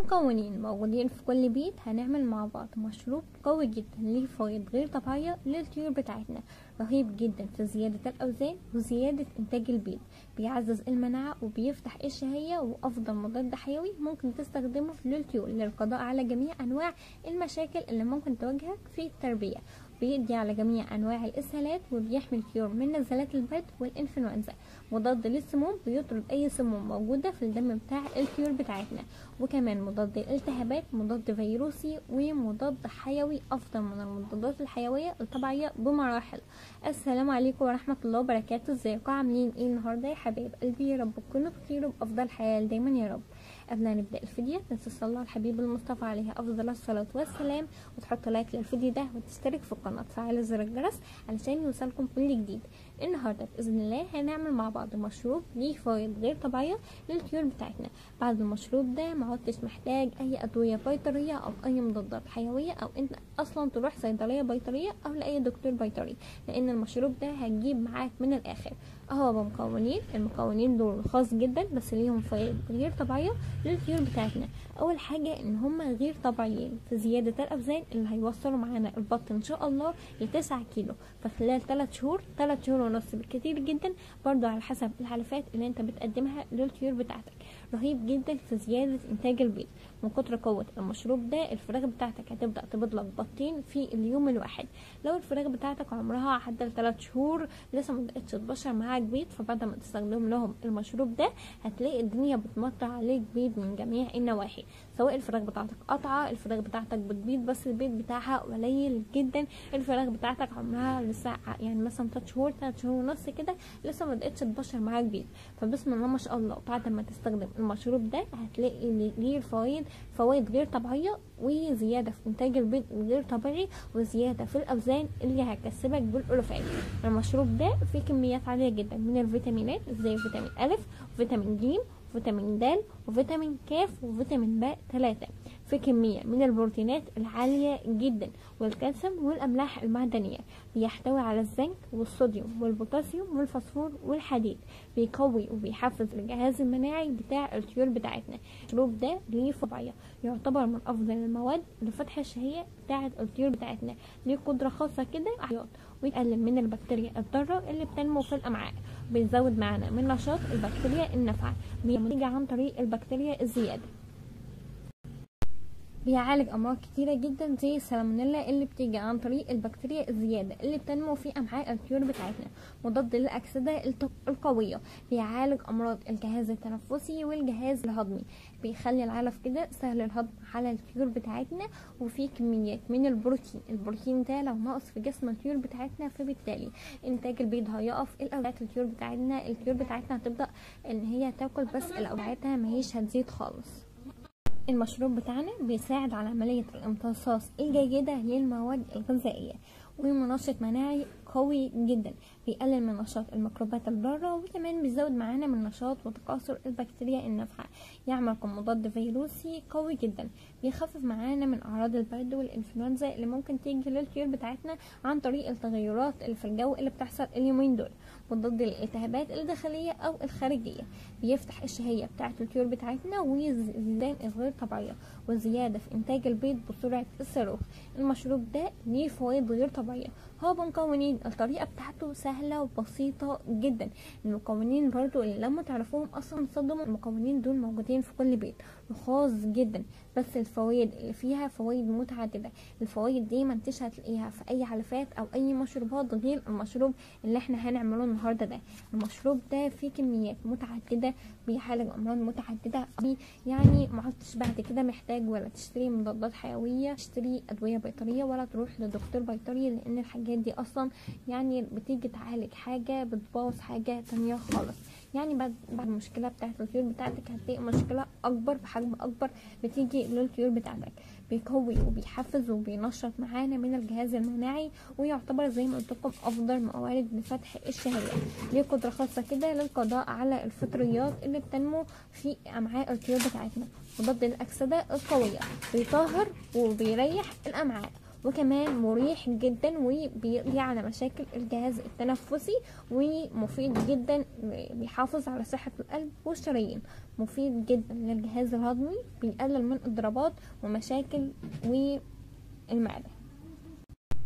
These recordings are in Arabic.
ومكونين موجودين في كل بيت. هنعمل مع بعض مشروب قوي جدا ليه فوائد غير طبيعية للطيور بتاعتنا، رهيب جدا في زيادة الأوزان وزيادة إنتاج البيض، بيعزز المناعة وبيفتح الشهية، وأفضل مضاد حيوي ممكن تستخدمه للطيور للقضاء على جميع أنواع المشاكل اللي ممكن تواجهك في التربية. بيقضي على جميع أنواع الإسهالات وبيحمي الطيور من نزلات البرد والإنفلونزا. مضاد للسموم، بيطرد أي سموم موجودة في الدم بتاع الطيور بتاعتنا. وكمان مضاد الالتهابات، مضاد فيروسي، ومضاد حيوي أفضل من المضادات الحيوية الطبيعية بمراحل. السلام عليكم ورحمة الله وبركاته. ازيكم عاملين ايه النهارده يا حبايب قلبي؟ يا رب تكونوا بخير وبأفضل حال دايما يا رب. قبل ما نبدأ الفيديو متنسوش تصلوا على الحبيب المصطفى عليه أفضل الصلاة والسلام، وتحطوا لايك للفيديو ده وتشترك في القناة وتفعلوا زر الجرس علشان يوصلكم كل جديد. النهارده بإذن الله هنعمل مع بعض مشروب ليه فوائد غير طبيعية للطيور بتاعتنا. بعد المشروب ده ما عدتش محتاج أي أدوية بيطرية أو أي مضادات حيوية، أو أنت أصلا تروح صيدلية بيطرية أو لأي دكتور بيطري، لأن المشروب ده هتجيب معاك من الآخر. اهو بمكونين، المكونين دول خاص جدا بس ليهم فوائد غير طبيعية للطيور بتاعتنا. اول حاجة ان هم غير طبيعيين في زيادة الاوزان اللي هيوصلوا معانا البط ان شاء الله ل9 كيلو في خلال 3 شهور، 3 شهور ونص بالكتير جدا، برضو على حسب العلفات اللي انت بتقدمها للطيور بتاعتك. رهيب جدا في زيادة انتاج البيض. من كتر قوة المشروب ده الفراخ بتاعتك هتبدأ تبيض لك بطين في اليوم الواحد. لو الفراخ بتاعتك عمرها عدى 3 شهور لسه ما بدأتش تبشر معاك بيض، فبعد ما تستخدم لهم المشروب ده هتلاقي الدنيا بتمطر عليك بيض من جميع النواحي. سواء الفراخ بتاعتك قطعة، الفراخ بتاعتك بتبيض بس البيض بتاعها قليل جدا، الفراخ بتاعتك عمرها لسه يعني مثلا 3 شهور 3 شهور ونص كده لسه ما بدأتش تبشر معاك بيض. فبسم الله ما شاء الله بعد ما تستخدم المشروب ده هتلاقي ليه فوائد غير طبيعية، وزيادة في انتاج البيض غير طبيعي، وزيادة في الاوزان اللي هتكسبك بالالوفات. المشروب ده فيه كميات عالية جدا من الفيتامينات زي فيتامين أ وفيتامين ج وفيتامين د وفيتامين ك وفيتامين ب 3، في كمية من البروتينات العالية جدا والكالسيوم والأملاح المعدنية. بيحتوي على الزنك والصوديوم والبوتاسيوم والفوسفور والحديد. بيقوي وبيحفز الجهاز المناعي بتاع الطيور بتاعتنا. المشروب ده ليه فوائد، يعتبر من أفضل المواد لفتح الشهية بتاعة الطيور بتاعتنا. ليه قدرة خاصة كده ويقلل من البكتيريا الضارة اللي بتنمو في الأمعاء. بيزود معانا من نشاط البكتيريا النافعة، بيجي عن طريق البكتيريا الزيادة. بيعالج امراض كتيره جدا زي السالمونيلا اللي بتيجي عن طريق البكتيريا الزياده اللي بتنمو في امعاء الطيور بتاعتنا. مضاد للاكسده القويه، بيعالج امراض الجهاز التنفسي والجهاز الهضمي. بيخلي العلف كده سهل الهضم على الطيور بتاعتنا. وفي كميات من البروتين ده لو نقص في جسم الطيور بتاعتنا فبالتالي انتاج البيض هيقف. الاوعية الطيور بتاعتنا هتبدا ان هي تاكل بس الاوعيتها ماهيش هتزيد خالص. المشروب بتاعنا بيساعد على عملية الامتصاص الجيدة للمواد الغذائية، ومنشط مناعي قوي جدا. بيقلل من نشاط الميكروبات الضارة، وكمان بيزود معانا من نشاط وتكاثر البكتيريا النافعة. يعمل كمضاد فيروسي قوي جدا. بيخفف معانا من اعراض البرد والانفلونزا اللي ممكن تيجي للطيور بتاعتنا عن طريق التغيرات اللي في الجو اللي بتحصل اليومين دول. وضد الالتهابات الداخلية او الخارجية. بيفتح الشهية بتاعت الطيور بتاعتنا، وزيادة غير طبيعية وزيادة في انتاج البيض بسرعة الصاروخ. المشروب ده ليه فوائد غير طبيعية. هو بمكونين، الطريقة بتاعته سهلة وبسيطة جدا. المكونين برضو اللي لما تعرفوهم اصلا تصدموا، المكونين دول موجودين في كل بيت وخاص جدا، بس الفوائد اللي فيها فوائد متعددة. الفوائد دي ما انتش هتلاقيها في اي علفات او اي مشروبات غير المشروب اللي احنا هنعمله النهارده ده. المشروب ده فيه كميات متعددة، بيعالج امراض متعددة، يعني ما عدتش بعد كده محتاج ولا تشتري مضادات حيوية، تشتري ادوية بيطرية، ولا تروح لدكتور بيطري، لان الحاجات دي اصلا يعني بتيجي تعالج حاجة بتبوظ حاجة تانية خالص. يعني بعد المشكلة بتاعت الطيور بتاعتك هتلاقي مشكلة اكبر بحجم اكبر بتيجي للطيور بتاعتك. بيقوي وبيحفز وبينشط معانا من الجهاز المناعي، ويعتبر زي ما قلت لكم افضل موارد لفتح الشهية. ليه قدرة خاصة كده للقضاء على الفطريات اللي بتنمو في امعاء الطيور بتاعتنا. مضاد للاكسدة القوية، بيطهر وبيريح الامعاء. وكمان مريح جدا وبيقضي على مشاكل الجهاز التنفسي، ومفيد جدا بيحافظ على صحة القلب والشرايين، مفيد جدا للجهاز الهضمي، بيقلل من اضطرابات ومشاكل والمعدة،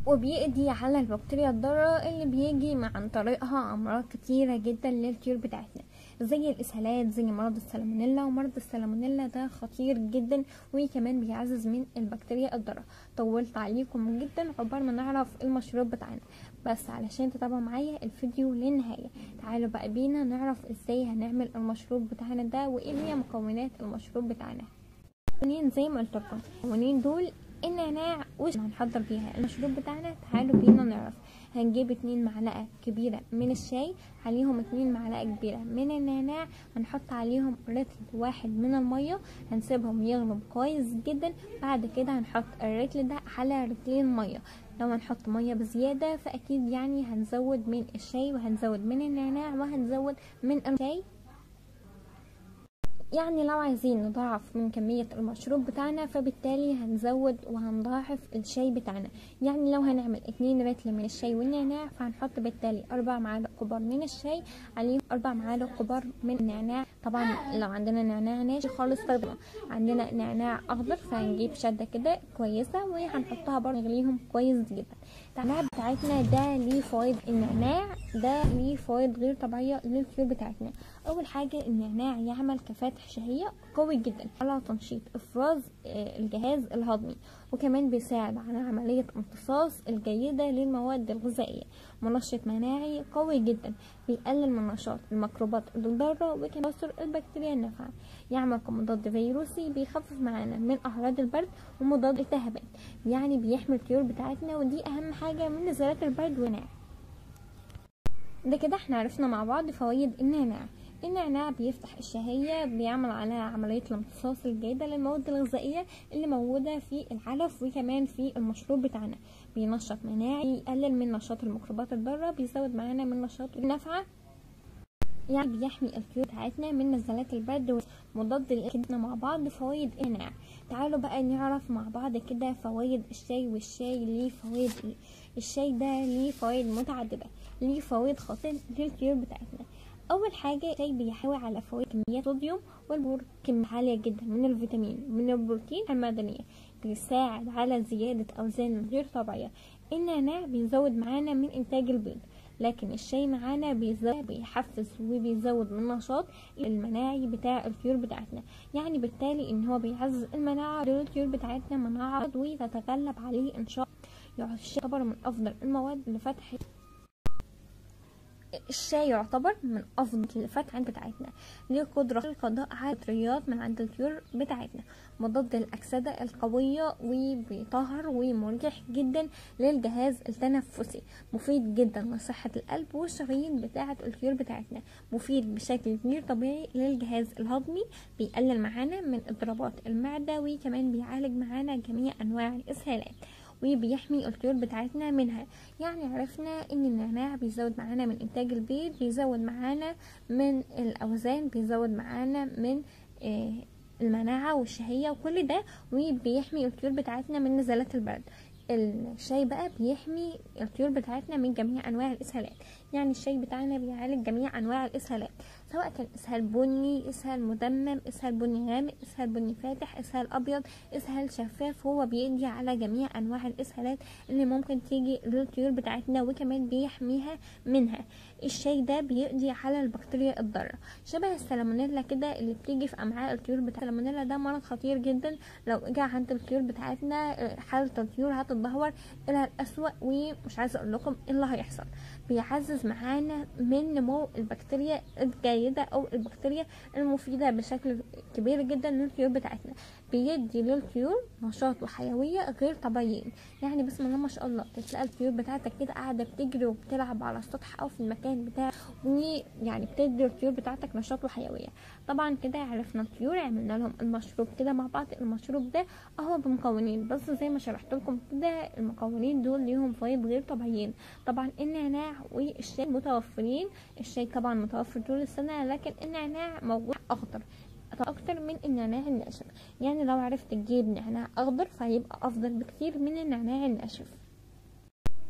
وبيقضي على البكتيريا الضارة اللي بيجي عن طريقها أمراض كتيرة جدا للطيور بتاعتنا، زي الإسهالات، زي مرض السالمونيلا. ومرض السالمونيلا ده خطير جدا، وكمان بيعزز من البكتيريا الضارة. طولت عليكم جدا عقبال ما نعرف المشروب بتاعنا، بس علشان تتابعوا معايا الفيديو للنهاية تعالوا بقى بينا نعرف ازاي هنعمل المشروب بتاعنا ده، وايه هي مكونات المشروب بتاعنا. زي ما قلت لكم المكونين دول النعناع هنحضر بيها المشروب بتاعنا. تعالوا بينا نعرف. هنجيب 2 معلقة كبيرة من الشاي، عليهم 2 معلقة كبيرة من النعناع، هنحط عليهم رتل 1 من المية، هنسيبهم يغلوا كويس جدا. بعد كده هنحط الرتل ده على رتلين مية. لو هنحط مية بزيادة فأكيد يعني هنزود من الشاي وهنزود من النعناع وهنزود من الشاي. يعني لو عايزين نضاعف من كمية المشروب بتاعنا فبالتالي هنزود وهنضاعف الشاي بتاعنا. يعني لو هنعمل 2 رتل من الشاي والنعناع فهنحط بالتالي 4 معالق كبار من الشاي، عليهم 4 معالق كبار من النعناع. طبعا لو عندنا نعناع ناشف خالص طبعا، عندنا نعناع اخضر فهنجيب شدة كده كويسة وهنحطها برضه نغليهم كويس جدا. النعناع بتاعتنا ده ليه فوائد، النعناع ده ليه فوائد غير طبيعية للطيور بتاعتنا. اول حاجة النعناع يعمل كفاتح شهية قوي جدا على تنشيط افراز الجهاز الهضمي، وكمان بيساعد على عملية امتصاص الجيدة للمواد الغذائية، منشط مناعي قوي جدا، بيقلل من نشاط الميكروبات الضارة وكسر البكتيريا النافعة، يعمل كمضاد فيروسي، بيخفف معانا من اعراض البرد ومضاد التهابات، يعني بيحمي الطيور بتاعتنا، ودي اهم حاجة من نزلات البرد والنعناع. ده كده احنا عرفنا مع بعض فوائد النعناع. النعناع بيفتح الشهية، بيعمل على عملية الامتصاص الجيدة للمواد الغذائية اللي موجودة في العلف وكمان في المشروب بتاعنا، بينشط مناعي، يقلل من نشاط الميكروبات الضارة، بيزود معانا من نشاط النافعة، يعني بيحمي الطيور بتاعتنا من نزلات البرد ومضاد الكدنا. مع بعض فوائد النعناع. تعالوا بقى نعرف مع بعض كده فوائد الشاي. والشاي ليه فوائد ايه؟ الشاي ده ليه فوائد متعددة، ليه فوائد خاصة للطيور بتاعتنا. اول حاجه الشاي بيحتوي على فوائد كميات صوديوم والبور، كميه عاليه جدا من الفيتامين من البروتين المعدنيه، بيساعد على زياده اوزان غير طبيعيه. النعناع بيزود معانا من انتاج البيض، لكن الشاي معانا بيحفز وبيزود من النشاط المناعي بتاع الطيور بتاعتنا، يعني بالتالي ان هو بيعزز المناعه للطيور بتاعتنا، مناعه وتتغلب عليه ان شاء الله. يعتبر من افضل المواد لفتح الشاي، يعتبر من افضل الفتح بتاعتنا، ليه قدرة القضاء على الفطريات من عند الطيور بتاعتنا، مضاد الاكسدة القوية، وبيطهر ومريح جدا للجهاز التنفسي، مفيد جدا لصحة القلب والشرايين بتاعة الطيور بتاعتنا، مفيد بشكل غير طبيعي للجهاز الهضمي، بيقلل معانا من اضطرابات المعدة، وكمان بيعالج معانا جميع انواع الاسهالات، وبيحمي الطيور بتاعتنا منها. يعني عرفنا ان النعناع بيزود معانا من انتاج البيض، بيزود معانا من الاوزان، بيزود معانا من المناعة والشهية وكل ده، وبيحمي الطيور بتاعتنا من نزلات البرد. الشاي بقى بيحمي الطيور بتاعتنا من جميع انواع الاسهالات، يعني الشاي بتاعنا بيعالج جميع انواع الاسهالات، سواء كان اسهال بني، اسهال مدمم، اسهال بني غامق، اسهال بني فاتح، اسهال ابيض، اسهال شفاف، هو بيقضي على جميع انواع الاسهالات اللي ممكن تيجي للطيور بتاعتنا، وكمان بيحميها منها. الشاي ده بيقضي على البكتيريا الضاره، شبه السالمونيلا كده اللي بتيجي في امعاء الطيور بتاعتنا. السالمونيلا ده مرض خطير جدا، لو اجى عند الطيور بتاعتنا حالة الطيور هتتدهور الى الاسوأ، ومش عايزه اقول لكم ايه اللي هيحصل. بيعزز معانا من نمو البكتيريا الجيدة او البكتيريا المفيدة بشكل كبير جدا للطيور بتاعتنا، بيدي للطيور نشاط وحيوية غير طبيعيين. يعني بسم الله ما شاء الله تلاقي الطيور بتاعتك كده قاعدة بتجري وبتلعب على السطح او في المكان بتاعك، ويعني بتدي الطيور بتاعتك نشاط وحيوية. طبعا كده عرفنا الطيور، عملنا لهم المشروب كده مع بعض. المشروب ده اهو بمكونين بس زي ما شرحت لكم كده، المكونين دول ليهم فوائد غير طبيعيين. طبعا النعناع والشاي متوفرين، الشاي طبعا متوفر طول السنة، لكن النعناع موجود اخضر، اكتر من النعناع الناشف. يعني لو عرفت تجيب نعناع اخضر فهيبقى افضل بكتير من النعناع الناشف.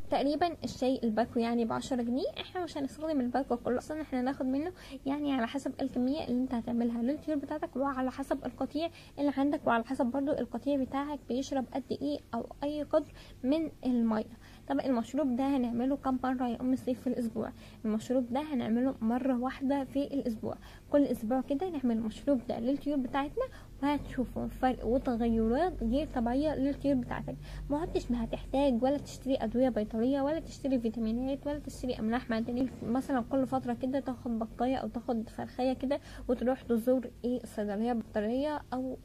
تقريبا الشاي الباكو يعني ب10 جنيه. احنا مش هنستخدم الباكو كله اصلا، احنا هناخد منه يعني على حسب الكميه اللي انت هتعملها للطيور بتاعتك، وعلى حسب القطيع اللي عندك، وعلى حسب برضو القطيع بتاعك بيشرب قد ايه او اي قدر من الميه. طب المشروب ده هنعمله كم مره يا ام سيف في الاسبوع؟ المشروب ده هنعمله مره واحده في الاسبوع. كل اسبوع كده نعمل المشروب ده للطيور بتاعتنا، وهتشوفوا فرق وتغيرات غير طبيعيه للطيور بتاعتك. ما عدتش هتحتاج ولا تشتري ادويه بيطريه، ولا تشتري فيتامينات، ولا تشتري املاح معدنيه. مثلا كل فتره كده تاخد بطايه او تاخد فرخيه كده وتروح تزور الصيدليه البيطريه او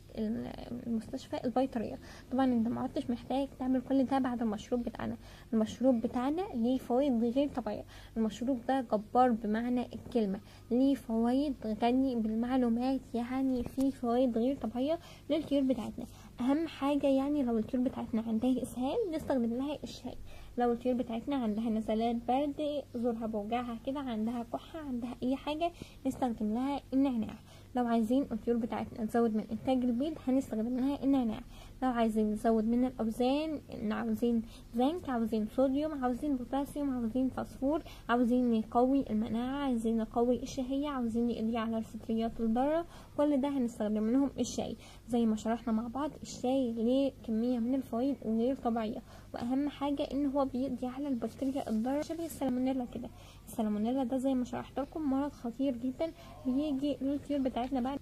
المستشفى البيطريه. طبعا انت ما عدتش محتاج تعمل كل ده بعد المشروب بتاعنا. المشروب بتاعنا ليه فوائد غير طبيعيه. المشروب ده جبار بمعنى الكلمه، ليه فوائد غني بالمعلومات، يعني فيه فوائد غير طبيعيه للطيور بتاعتنا. اهم حاجه يعني لو الطيور بتاعتنا عندها اسهال نستخدم لها الشاي. لو الطيور بتاعتنا عندها نزلات برد، زورها بوجعها كده، عندها كحه، عندها اي حاجه، نستخدم لها النعناع. لو عايزين الطيور بتاعتنا نزود من انتاج البيض هنستخدم لها النعناع. لو عايزين نزود من الاوزان، عاوزين زنك، عاوزين صوديوم، عاوزين بوتاسيوم، عاوزين فوسفور، عاوزين نقوي المناعه، عايزين نقوي الشهيه، عاوزين نقضي على الفطريات الضاره، كل ده هنستخدم لهم الشاي. زي ما شرحنا مع بعض الشاي ليه كميه من الفوائد غير طبيعيه، واهم حاجه ان هو بيقضي على البكتيريا الضاره شبه السالمونيلا كده. السالمونيلا ده زي ما شرحت لكم مرض خطير جدا بيجي للطيور بتاعتنا بعد.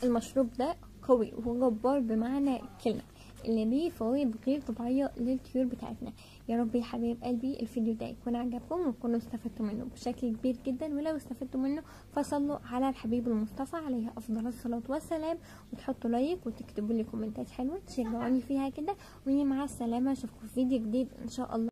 المشروب ده قوي وجبار بمعنى الكلمه، اللي ليه فوائد غير طبيعيه للطيور بتاعتنا. يا رب يا حبايب قلبي الفيديو ده يكون عجبكم وتكونوا استفدتوا منه بشكل كبير جدا، ولو استفدتوا منه فصلوا على الحبيب المصطفى عليه افضل الصلاه والسلام، وتحطوا لايك وتكتبوا لي كومنتات حلوه تشجعوني فيها كده. ومع السلامه، اشوفكم في فيديو جديد ان شاء الله.